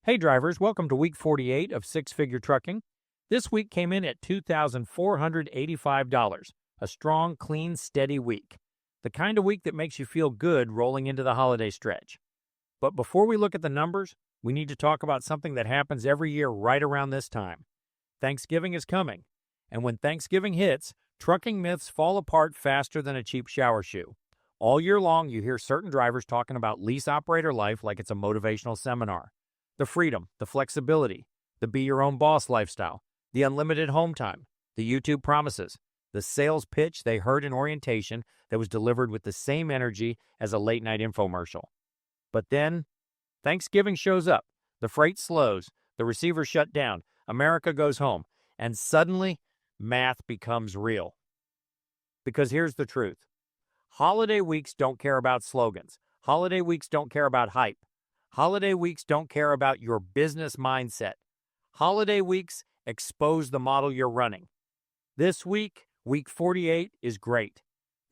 Hey drivers, welcome to week 48 of Six Figure Trucking. This week came in at $2,485, a strong, clean, steady week. The kind of week that makes you feel good rolling into the holiday stretch. But before we look at the numbers, we need to talk about something that happens every year right around this time. Thanksgiving is coming, and when Thanksgiving hits, trucking myths fall apart faster than a cheap shower shoe. All year long, you hear certain drivers talking about lease operator life like it's a motivational seminar. The freedom, the flexibility, the be-your-own-boss lifestyle, the unlimited home time, the YouTube promises, the sales pitch they heard in orientation that was delivered with the same energy as a late-night infomercial. But then, Thanksgiving shows up, the freight slows, the receivers shut down, America goes home, and suddenly, math becomes real. Because here's the truth. Holiday weeks don't care about slogans. Holiday weeks don't care about hype. Holiday weeks don't care about your business mindset. Holiday weeks expose the model you're running. This week, week 48, is great.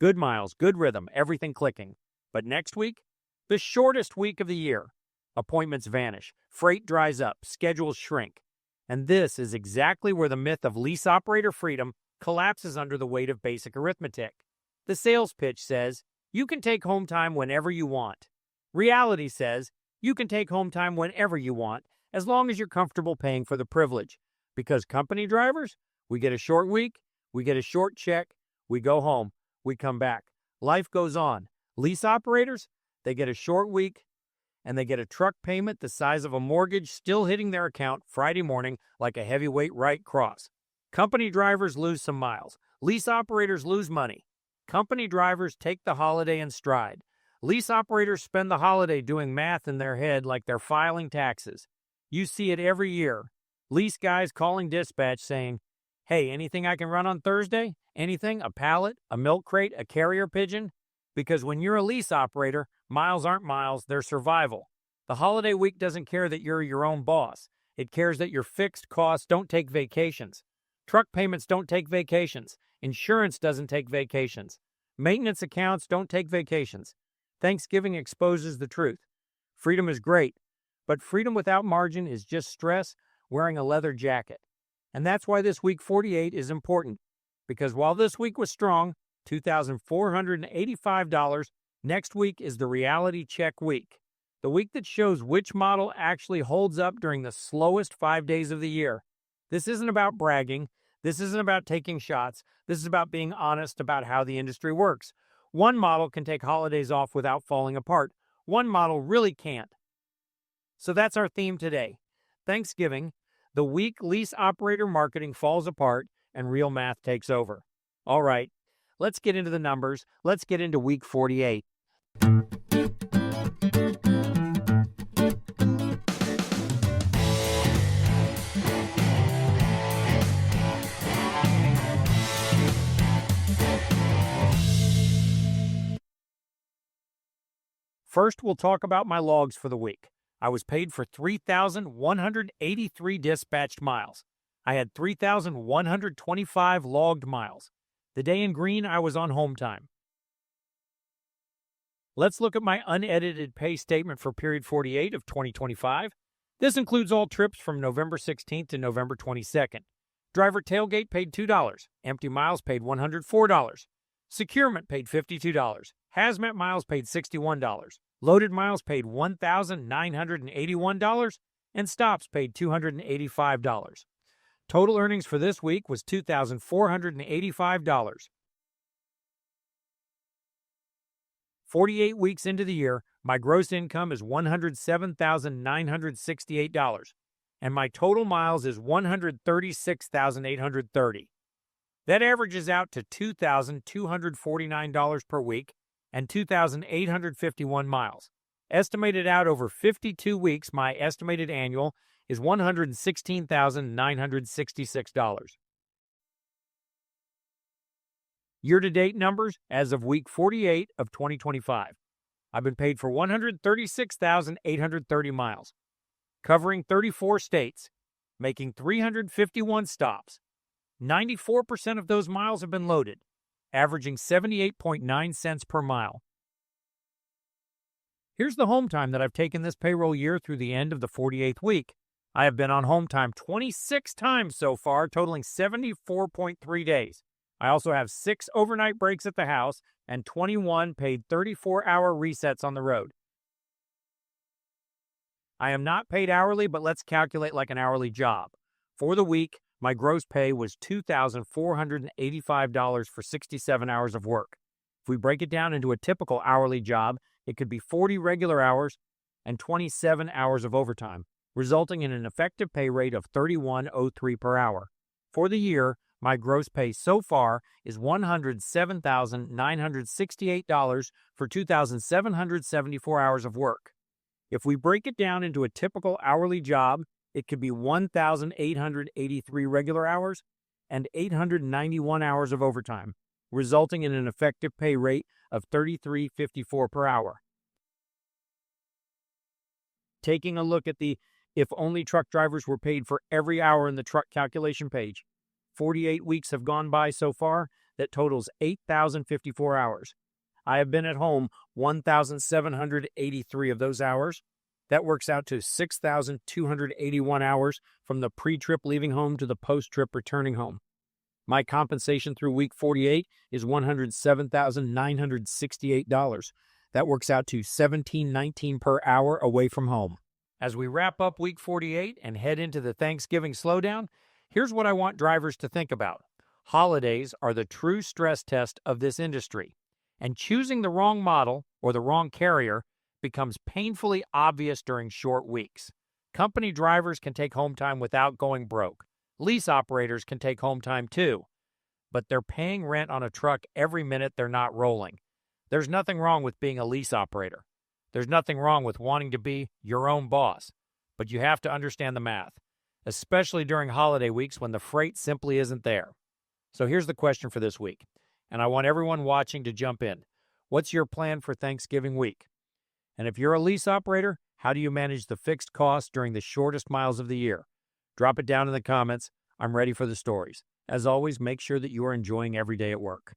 Good miles, good rhythm, everything clicking. But next week, the shortest week of the year. Appointments vanish, freight dries up, schedules shrink. And this is exactly where the myth of lease operator freedom collapses under the weight of basic arithmetic. The sales pitch says, you can take home time whenever you want. Reality says, you can take home time whenever you want, as long as you're comfortable paying for the privilege. Because company drivers, we get a short week, we get a short check, we go home, we come back. Life goes on. Lease operators, they get a short week, and they get a truck payment the size of a mortgage still hitting their account Friday morning like a heavyweight right cross. Company drivers lose some miles. Lease operators lose money. Company drivers take the holiday in stride. Lease operators spend the holiday doing math in their head like they're filing taxes. You see it every year. Lease guys calling dispatch saying, hey, anything I can run on Thursday? Anything? A pallet? A milk crate? A carrier pigeon? Because when you're a lease operator, miles aren't miles, they're survival. The holiday week doesn't care that you're your own boss. It cares that your fixed costs don't take vacations. Truck payments don't take vacations. Insurance doesn't take vacations. Maintenance accounts don't take vacations. Thanksgiving exposes the truth. Freedom is great, but freedom without margin is just stress wearing a leather jacket. And that's why this week 48 is important. Because while this week was strong, $2,485, next week is the reality check week. The week that shows which model actually holds up during the slowest 5 days of the year. This isn't about bragging. This isn't about taking shots. This is about being honest about how the industry works. One model can take holidays off without falling apart. One model really can't. So that's our theme today. Thanksgiving, the week lease operator marketing falls apart and real math takes over. All right, let's get into the numbers. Let's get into week 48. First, we'll talk about my logs for the week. I was paid for 3,183 dispatched miles. I had 3,125 logged miles. The day in green, I was on home time. Let's look at my unedited pay statement for period 48 of 2025. This includes all trips from November 16th to November 22nd. Driver tailgate paid $2. Empty miles paid $104. Securement paid $52. Hazmat miles paid $61. Loaded miles paid $1,981. And stops paid $285. Total earnings for this week was $2,485. 48 weeks into the year, my gross income is $107,968. And my total miles is 136,830. That averages out to $2,249 per week and 2,851 miles. Estimated out over 52 weeks, my estimated annual is $116,966. Year-to-date numbers as of week 48 of 2025. I've been paid for 136,830 miles, covering 34 states, making 351 stops. 94% of those miles have been loaded, averaging 78.9 cents per mile. Here's the home time that I've taken this payroll year through the end of the 48th week. I have been on home time 26 times so far, totaling 74.3 days. I also have 6 overnight breaks at the house and 21 paid 34-hour resets on the road. I am not paid hourly, but let's calculate like an hourly job. For the week, my gross pay was $2,485 for 67 hours of work. If we break it down into a typical hourly job, it could be 40 regular hours and 27 hours of overtime, resulting in an effective pay rate of $31.03 per hour. For the year, my gross pay so far is $107,968 for 2,774 hours of work. If we break it down into a typical hourly job, it could be 1,883 regular hours and 891 hours of overtime, resulting in an effective pay rate of $33.54 per hour. Taking a look at the if only truck drivers were paid for every hour in the truck calculation page, 48 weeks have gone by so far. That totals 8,054 hours. I have been at home 1,783 of those hours. That works out to 6,281 hours from the pre-trip leaving home to the post-trip returning home. My compensation through week 48 is $107,968. That works out to $17.19 per hour away from home. As we wrap up week 48 and head into the Thanksgiving slowdown, here's what I want drivers to think about. Holidays are the true stress test of this industry, and choosing the wrong model or the wrong carrier becomes painfully obvious during short weeks. Company drivers can take home time without going broke. Lease operators can take home time too, but they're paying rent on a truck every minute they're not rolling. There's nothing wrong with being a lease operator. There's nothing wrong with wanting to be your own boss, but you have to understand the math, especially during holiday weeks when the freight simply isn't there. So here's the question for this week, and I want everyone watching to jump in. What's your plan for Thanksgiving week? And if you're a lease operator, how do you manage the fixed costs during the shortest miles of the year? Drop it down in the comments. I'm ready for the stories. As always, make sure that you are enjoying every day at work.